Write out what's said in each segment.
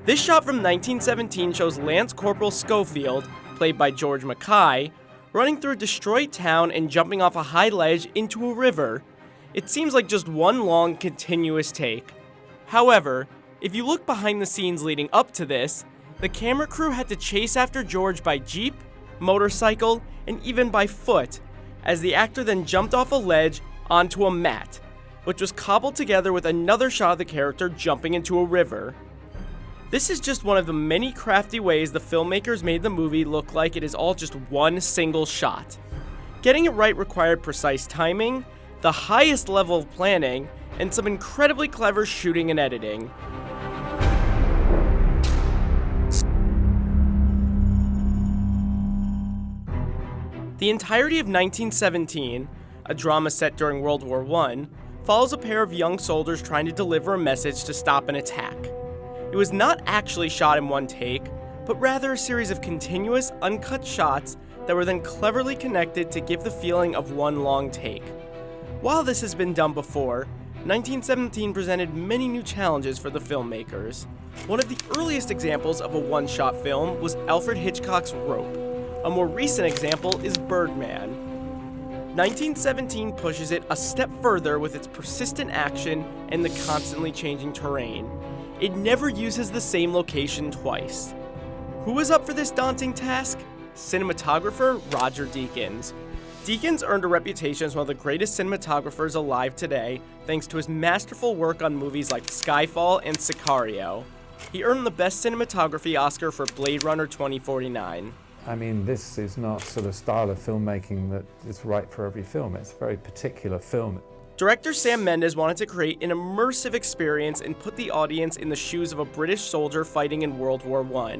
This shot from 1917 shows Lance Corporal Schofield, played by George Mackay, running through a destroyed town and jumping off a high ledge into a river. It seems like just one long, continuous take. However, if you look behind the scenes leading up to this, the camera crew had to chase after George by jeep, motorcycle, and even by foot, as the actor then jumped off a ledge onto a mat, which was cobbled together with another shot of the character jumping into a river. This is just one of the many crafty ways the filmmakers made the movie look like it is all just one single shot. Getting it right required precise timing, the highest level of planning, and some incredibly clever shooting and editing. The entirety of 1917, a drama set during World War I, follows a pair of young soldiers trying to deliver a message to stop an attack. It was not actually shot in one take, but rather a series of continuous, uncut shots that were then cleverly connected to give the feeling of one long take. While this has been done before, 1917 presented many new challenges for the filmmakers. One of the earliest examples of a one-shot film was Alfred Hitchcock's Rope. A more recent example is Birdman. 1917 pushes it a step further with its persistent action and the constantly changing terrain. It never uses the same location twice. Who was up for this daunting task? Cinematographer Roger Deakins. Deakins earned a reputation as one of the greatest cinematographers alive today, thanks to his masterful work on movies like Skyfall and Sicario. He earned the Best Cinematography Oscar for Blade Runner 2049. I mean, this is not sort of style of filmmaking that is right for every film. It's a very particular film. Director Sam Mendes wanted to create an immersive experience and put the audience in the shoes of a British soldier fighting in World War I.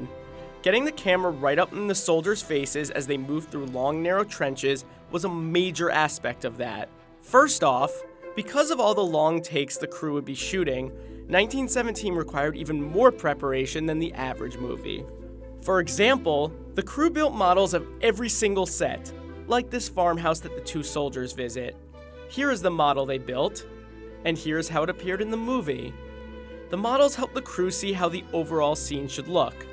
Getting the camera right up in the soldiers' faces as they moved through long, narrow trenches was a major aspect of that. First off, because of all the long takes the crew would be shooting, 1917 required even more preparation than the average movie. For example, the crew built models of every single set, like this farmhouse that the two soldiers visit. Here is the model they built, and here's how it appeared in the movie. The models help the crew see how the overall scene should look.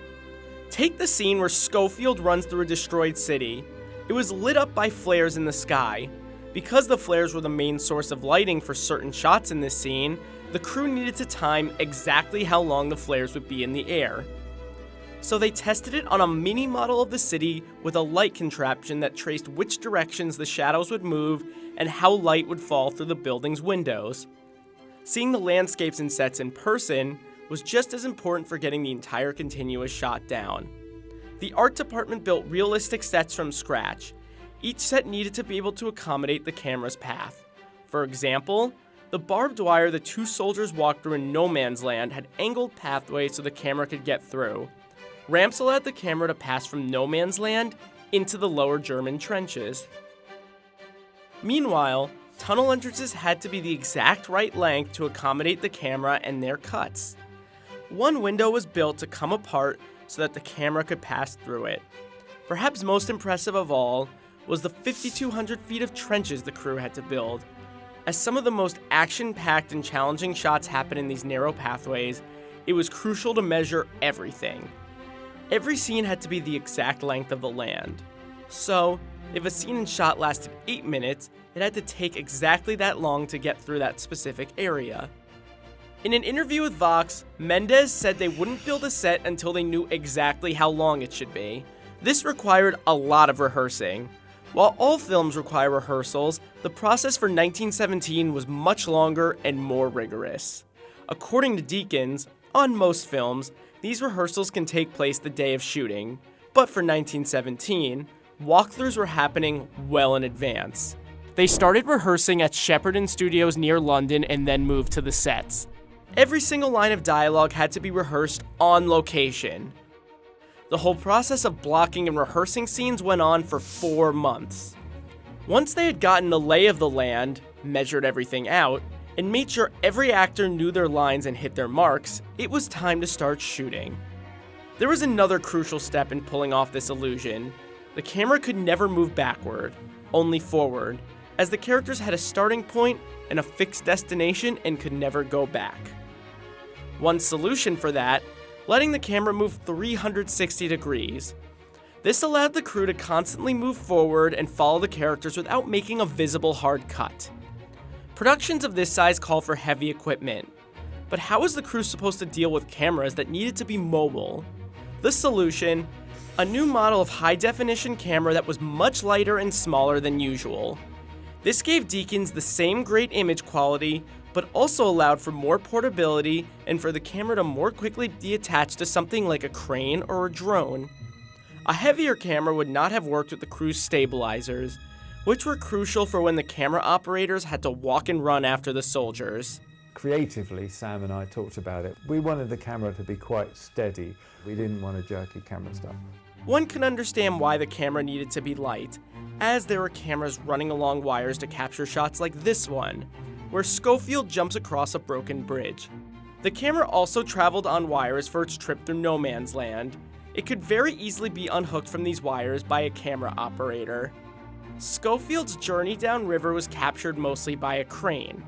Take the scene where Schofield runs through a destroyed city. It was lit up by flares in the sky. Because the flares were the main source of lighting for certain shots in this scene, the crew needed to time exactly how long the flares would be in the air. So they tested it on a mini model of the city with a light contraption that traced which directions the shadows would move and how light would fall through the building's windows. Seeing the landscapes and sets in person was just as important for getting the entire continuous shot down. The art department built realistic sets from scratch. Each set needed to be able to accommodate the camera's path. For example, the barbed wire the two soldiers walked through in no man's land had angled pathways so the camera could get through. Ramps allowed the camera to pass from no man's land into the lower German trenches. Meanwhile, tunnel entrances had to be the exact right length to accommodate the camera and their cuts. One window was built to come apart so that the camera could pass through it. Perhaps most impressive of all was the 5,200 feet of trenches the crew had to build. As some of the most action-packed and challenging shots happen in these narrow pathways, it was crucial to measure everything. Every scene had to be the exact length of the land. So, if a scene and shot lasted 8 minutes, it had to take exactly that long to get through that specific area. In an interview with Vox, Mendes said they wouldn't build a set until they knew exactly how long it should be. This required a lot of rehearsing. While all films require rehearsals, the process for 1917 was much longer and more rigorous. According to Deakins, on most films, these rehearsals can take place the day of shooting, but for 1917, walkthroughs were happening well in advance. They started rehearsing at Shepperton Studios near London and then moved to the sets. Every single line of dialogue had to be rehearsed on location. The whole process of blocking and rehearsing scenes went on for 4 months. Once they had gotten the lay of the land, measured everything out, and made sure every actor knew their lines and hit their marks, it was time to start shooting. There was another crucial step in pulling off this illusion. The camera could never move backward, only forward, as the characters had a starting point and a fixed destination and could never go back. One solution for that letting the camera move 360 degrees. This allowed the crew to constantly move forward and follow the characters without making a visible hard cut. Productions of this size call for heavy equipment, but how was the crew supposed to deal with cameras that needed to be mobile? The solution: a new model of high-definition camera that was much lighter and smaller than usual. This gave Deakins the same great image quality, but also allowed for more portability and for the camera to more quickly be attached to something like a crane or a drone. A heavier camera would not have worked with the crew's stabilizers, which were crucial for when the camera operators had to walk and run after the soldiers. Creatively, Sam and I talked about it. We wanted the camera to be quite steady. We didn't want a jerky camera stuff. One can understand why the camera needed to be light, as there were cameras running along wires to capture shots like this one, where Schofield jumps across a broken bridge. The camera also traveled on wires for its trip through no man's land. It could very easily be unhooked from these wires by a camera operator. Schofield's journey downriver was captured mostly by a crane.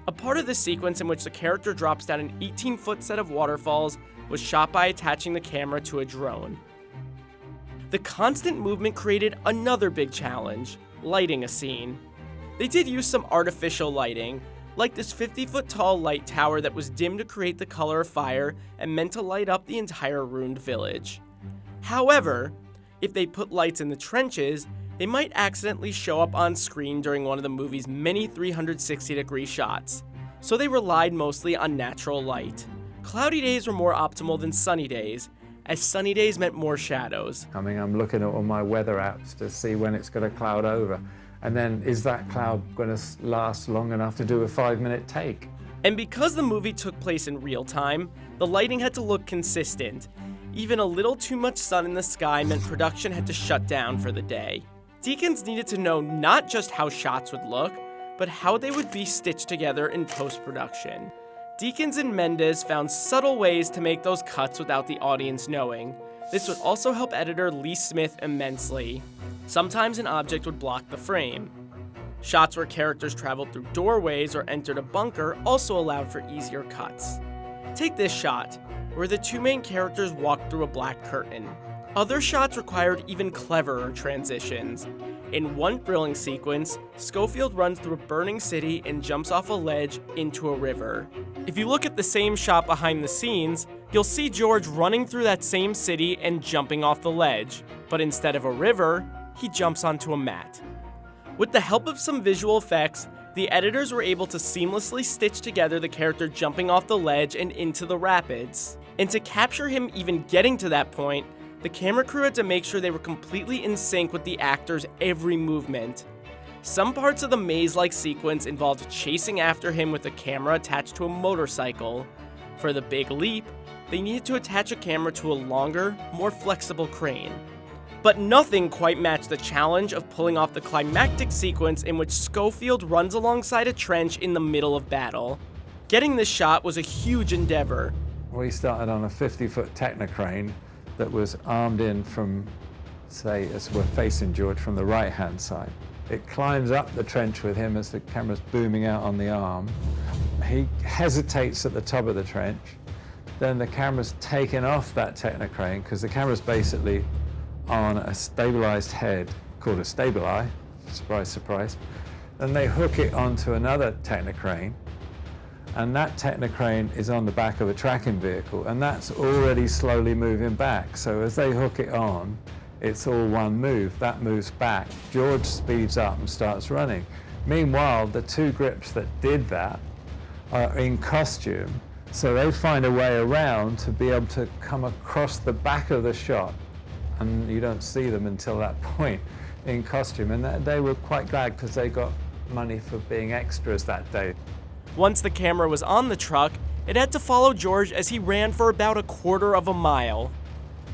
A part of the sequence in which the character drops down an 18-foot set of waterfalls was shot by attaching the camera to a drone. The constant movement created another big challenge: lighting a scene. They did use some artificial lighting, like this 50-foot tall light tower that was dimmed to create the color of fire and meant to light up the entire ruined village. However, if they put lights in the trenches, they might accidentally show up on screen during one of the movie's many 360-degree shots, so they relied mostly on natural light. Cloudy days were more optimal than sunny days, as sunny days meant more shadows. I'm looking at all my weather apps to see when it's going to cloud over. And then, is that cloud going to last long enough to do a 5-minute take? And because the movie took place in real time, the lighting had to look consistent. Even a little too much sun in the sky meant production had to shut down for the day. Deakins needed to know not just how shots would look, but how they would be stitched together in post-production. Deakins and Mendes found subtle ways to make those cuts without the audience knowing. This would also help editor Lee Smith immensely. Sometimes an object would block the frame. Shots where characters traveled through doorways or entered a bunker also allowed for easier cuts. Take this shot, where the two main characters walked through a black curtain. Other shots required even cleverer transitions. In one thrilling sequence, Schofield runs through a burning city and jumps off a ledge into a river. If you look at the same shot behind the scenes, you'll see George running through that same city and jumping off the ledge, but instead of a river, he jumps onto a mat. With the help of some visual effects, the editors were able to seamlessly stitch together the character jumping off the ledge and into the rapids. And to capture him even getting to that point, the camera crew had to make sure they were completely in sync with the actor's every movement. Some parts of the maze-like sequence involved chasing after him with a camera attached to a motorcycle. For the big leap, they needed to attach a camera to a longer, more flexible crane. But nothing quite matched the challenge of pulling off the climactic sequence in which Schofield runs alongside a trench in the middle of battle. Getting this shot was a huge endeavor. We started on a 50-foot Technocrane that was armed in from, say, as we're facing George, from the right-hand side. It climbs up the trench with him as the camera's booming out on the arm. He hesitates at the top of the trench. Then the camera's taken off that Technocrane because the camera's basically on a stabilized head called a stabili, surprise, surprise. Then they hook it onto another Technocrane, and that Technocrane is on the back of a tracking vehicle, and that's already slowly moving back. So as they hook it on, it's all one move. That moves back. George speeds up and starts running. Meanwhile, the two grips that did that are in costume, so they find a way around to be able to come across the back of the shot, and you don't see them until that point in costume. And they were quite glad because they got money for being extras that day. Once the camera was on the truck, it had to follow George as he ran for about a quarter of a mile.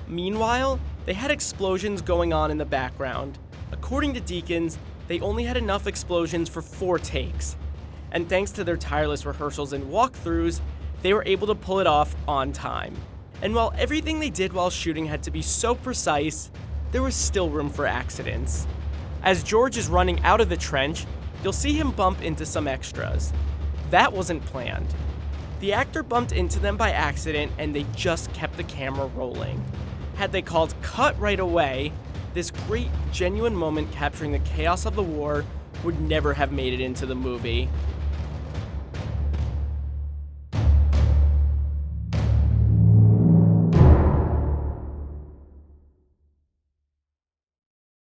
Meanwhile, they had explosions going on in the background. According to Deakins, they only had enough explosions for 4 takes. And thanks to their tireless rehearsals and walkthroughs, they were able to pull it off on time. And while everything they did while shooting had to be so precise, there was still room for accidents. As George is running out of the trench, you'll see him bump into some extras. That wasn't planned. The actor bumped into them by accident and they just kept the camera rolling. Had they called cut right away, this great, genuine moment capturing the chaos of the war would never have made it into the movie.